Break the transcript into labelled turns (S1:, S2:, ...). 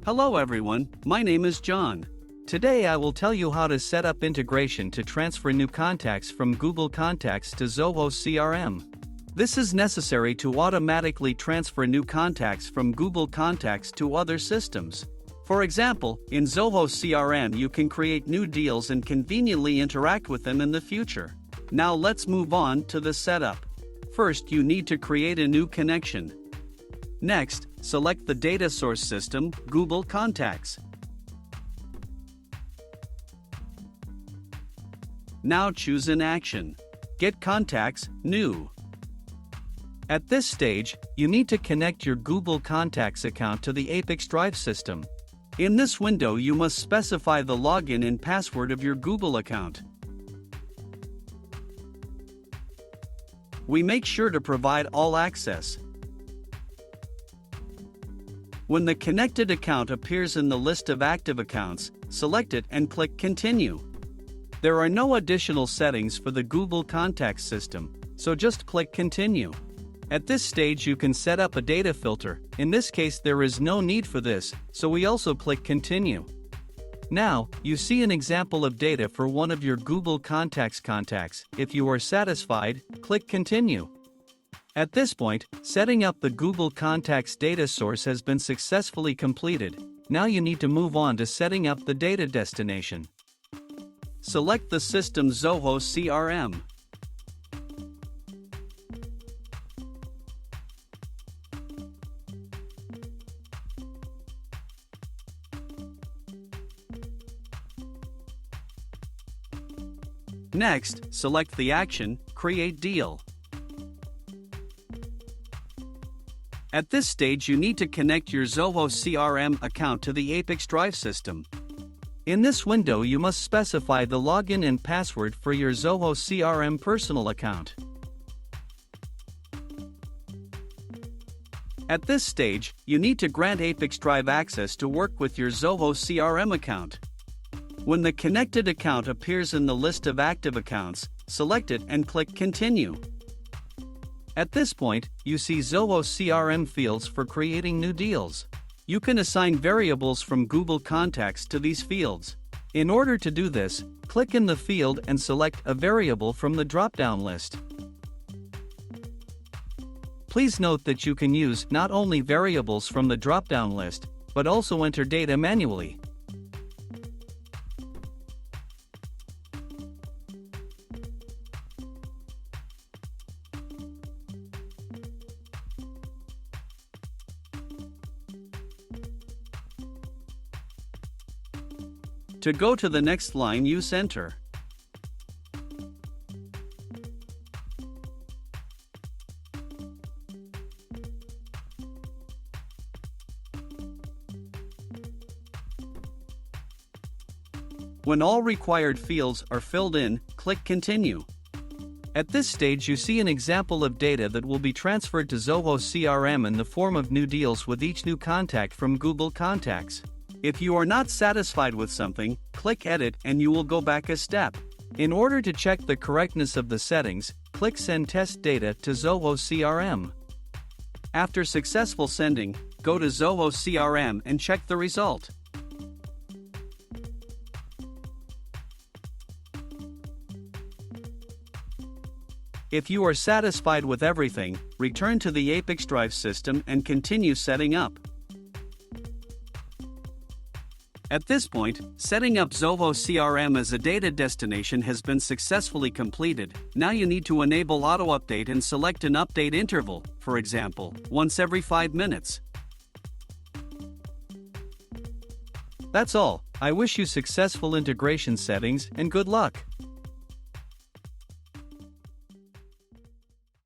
S1: Hello everyone, my name is John. Today I will tell you how to set up integration to transfer new contacts from Google Contacts to Zoho CRM. This is necessary to automatically transfer new contacts from Google Contacts to other systems. For example, in Zoho CRM you can create new deals and conveniently interact with them in the future. Now let's move on to the setup. First, you need to create a new connection. Next, select the data source system, Google Contacts. Now choose an action. Get Contacts, New. At this stage, you need to connect your Google Contacts account to the ApiX-Drive system. In this window you must specify the login and password of your Google account. We make sure to provide all access. When the connected account appears in the list of active accounts, select it and click Continue. There are no additional settings for the Google Contacts system, so just click Continue. At this stage you can set up a data filter. In this case there is no need for this, so we also click Continue. Now, you see an example of data for one of your Google Contacts contacts. If you are satisfied, click Continue. At this point, setting up the Google Contacts data source has been successfully completed. Now you need to move on to setting up the data destination. Select the system Zoho CRM. Next, select the action, Create Deal. At this stage you need to connect your Zoho CRM account to the ApiX-Drive system. In this window you must specify the login and password for your Zoho CRM personal account. At this stage, you need to grant ApiX-Drive access to work with your Zoho CRM account. When the connected account appears in the list of active accounts, select it and click Continue. At this point, you see Zoho CRM fields for creating new deals. You can assign variables from Google Contacts to these fields. In order to do this, click in the field and select a variable from the drop-down list. Please note that you can use not only variables from the drop-down list, but also enter data manually. To go to the next line, use Enter. When all required fields are filled in, click Continue. At this stage you see an example of data that will be transferred to Zoho CRM in the form of new deals with each new contact from Google Contacts. If you are not satisfied with something, click Edit and you will go back a step. In order to check the correctness of the settings, click Send Test Data to Zoho CRM. After successful sending, go to Zoho CRM and check the result. If you are satisfied with everything, return to the ApiX-Drive system and continue setting up. At this point, setting up Zoho CRM as a data destination has been successfully completed. Now you need to enable auto-update and select an update interval, for example, once every 5 minutes. That's all. I wish you successful integration settings and good luck.